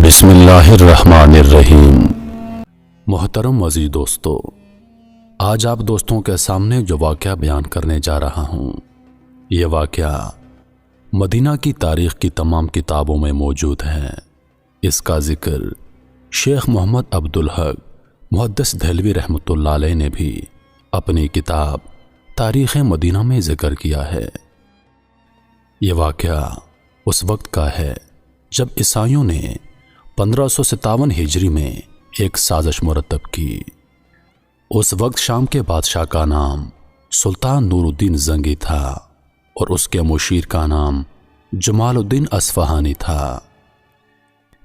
بسم اللہ الرحمن الرحیم۔ محترم عزیز دوستو، آج آپ دوستوں کے سامنے جو واقعہ بیان کرنے جا رہا ہوں، یہ واقعہ مدینہ کی تاریخ کی تمام کتابوں میں موجود ہے۔ اس کا ذکر شیخ محمد عبدالحق محدث دہلوی رحمۃ اللہ علیہ نے بھی اپنی کتاب تاریخ مدینہ میں ذکر کیا ہے۔ یہ واقعہ اس وقت کا ہے جب عیسائیوں نے 1557 ہجری میں ایک سازش مرتب کی۔ اس وقت شام کے بادشاہ کا نام سلطان نور الدین زنگی تھا اور اس کے مشیر کا نام جمال الدین اصفہانی تھا۔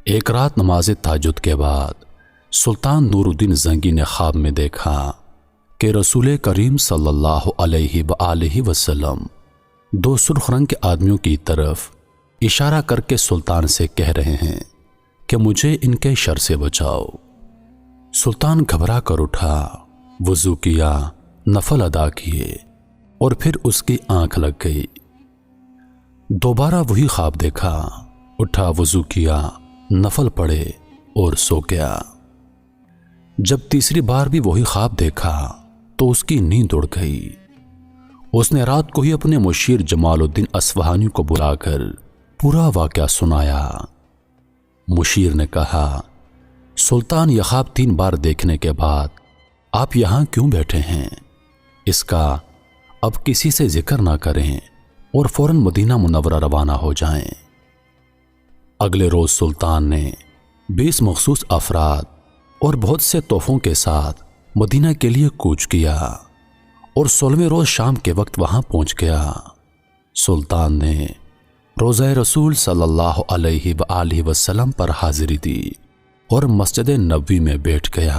ایک رات نماز تہجد کے بعد سلطان نور الدین زنگی نے خواب میں دیکھا کہ رسول کریم صلی اللہ علیہ وآلہ وسلم دو سرخ رنگ کے آدمیوں کی طرف اشارہ کر کے سلطان سے کہہ رہے ہیں کہ مجھے ان کے شر سے بچاؤ۔ سلطان گھبرا کر اٹھا، وضو کیا، نفل ادا کیے اور پھر اس کی آنکھ لگ گئی۔ دوبارہ وہی خواب دیکھا، اٹھا، وضو کیا، نفل پڑھے اور سو گیا۔ جب تیسری بار بھی وہی خواب دیکھا تو اس کی نیند اڑ گئی۔ اس نے رات کو ہی اپنے مشیر جمال الدین اصفہانی کو بلا کر پورا واقعہ سنایا۔ مشیر نے کہا، سلطان، یہ خواب 3 بار دیکھنے کے بعد آپ یہاں کیوں بیٹھے ہیں؟ اس کا اب کسی سے ذکر نہ کریں اور فوراً مدینہ منورہ روانہ ہو جائیں۔ اگلے روز سلطان نے 20 مخصوص افراد اور بہت سے تحفوں کے ساتھ مدینہ کے لیے کوچ کیا اور 16ویں روز شام کے وقت وہاں پہنچ گیا۔ سلطان نے روضہ رسول صلی اللہ علیہ وآلہ وسلم پر حاضری دی اور مسجد نبوی میں بیٹھ گیا۔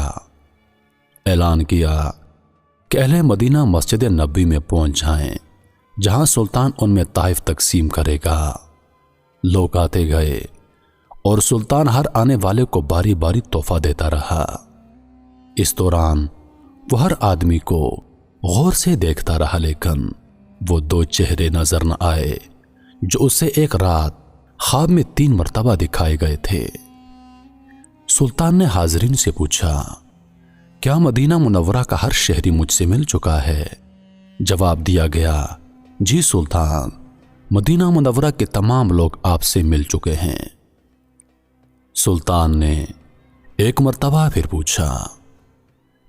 اعلان کیا کہ اہل مدینہ مسجد نبوی میں پہنچ جائیں، جہاں سلطان ان میں تحائف تقسیم کرے گا۔ لوگ آتے گئے اور سلطان ہر آنے والے کو باری باری تحفہ دیتا رہا۔ اس دوران وہ ہر آدمی کو غور سے دیکھتا رہا، لیکن وہ 2 چہرے نظر نہ آئے جو اسے ایک رات خواب میں 3 مرتبہ دکھائے گئے تھے۔ سلطان نے حاضرین سے پوچھا، کیا مدینہ منورہ کا ہر شہری مجھ سے مل چکا ہے؟ جواب دیا گیا، جی سلطان، مدینہ منورہ کے تمام لوگ آپ سے مل چکے ہیں۔ سلطان نے ایک مرتبہ پھر پوچھا،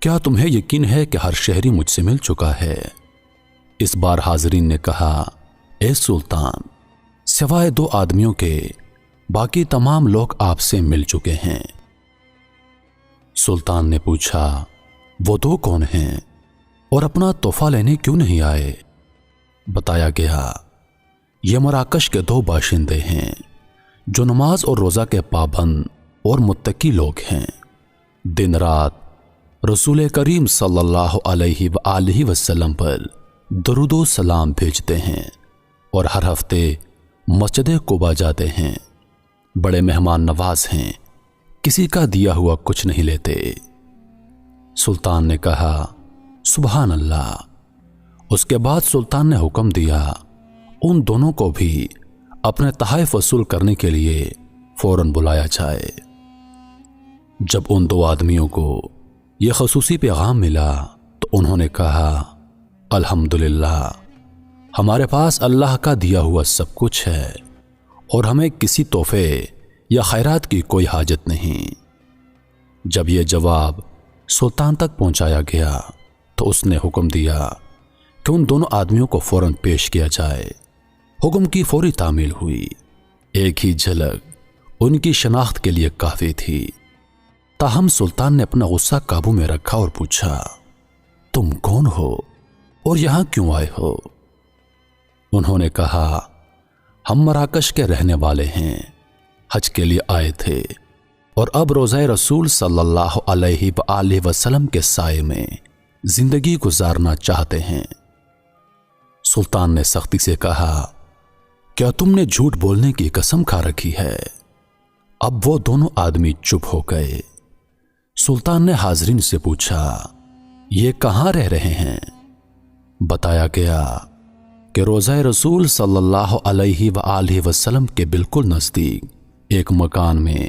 کیا تمہیں یقین ہے کہ ہر شہری مجھ سے مل چکا ہے؟ اس بار حاضرین نے کہا، اے سلطان، سوائے 2 آدمیوں کے باقی تمام لوگ آپ سے مل چکے ہیں۔ سلطان نے پوچھا، وہ 2 کون ہیں اور اپنا تحفہ لینے کیوں نہیں آئے؟ بتایا گیا، یہ مراکش کے 2 باشندے ہیں جو نماز اور روزہ کے پابند اور متقی لوگ ہیں۔ دن رات رسول کریم صلی اللہ علیہ وآلہ وسلم پر درود و سلام بھیجتے ہیں اور ہر ہفتے مسجد قباء جاتے ہیں۔ بڑے مہمان نواز ہیں، کسی کا دیا ہوا کچھ نہیں لیتے۔ سلطان نے کہا، سبحان اللہ۔ اس کے بعد سلطان نے حکم دیا ان دونوں کو بھی اپنے تحائف وصول کرنے کے لیے فوراً بلایا جائے۔ جب ان 2 آدمیوں کو یہ خصوصی پیغام ملا تو انہوں نے کہا، الحمدللہ، ہمارے پاس اللہ کا دیا ہوا سب کچھ ہے اور ہمیں کسی تحفے یا خیرات کی کوئی حاجت نہیں۔ جب یہ جواب سلطان تک پہنچایا گیا تو اس نے حکم دیا کہ ان دونوں آدمیوں کو فوراً پیش کیا جائے۔ حکم کی فوری تعمیل ہوئی۔ ایک ہی جھلک ان کی شناخت کے لیے کافی تھی، تاہم سلطان نے اپنا غصہ قابو میں رکھا اور پوچھا، تم کون ہو اور یہاں کیوں آئے ہو؟ انہوں نے کہا، ہم مراکش کے رہنے والے ہیں، حج کے لیے آئے تھے اور اب روضہ رسول صلی اللہ علیہ وآلہ وسلم کے سائے میں زندگی گزارنا چاہتے ہیں۔ سلطان نے سختی سے کہا، کیا تم نے جھوٹ بولنے کی قسم کھا رکھی ہے؟ اب وہ دونوں آدمی چپ ہو گئے۔ سلطان نے حاضرین سے پوچھا، یہ کہاں رہ رہے ہیں؟ بتایا گیا کہ روضہ رسول صلی اللہ علیہ وآلہ وسلم کے بالکل نزدیک ایک مکان میں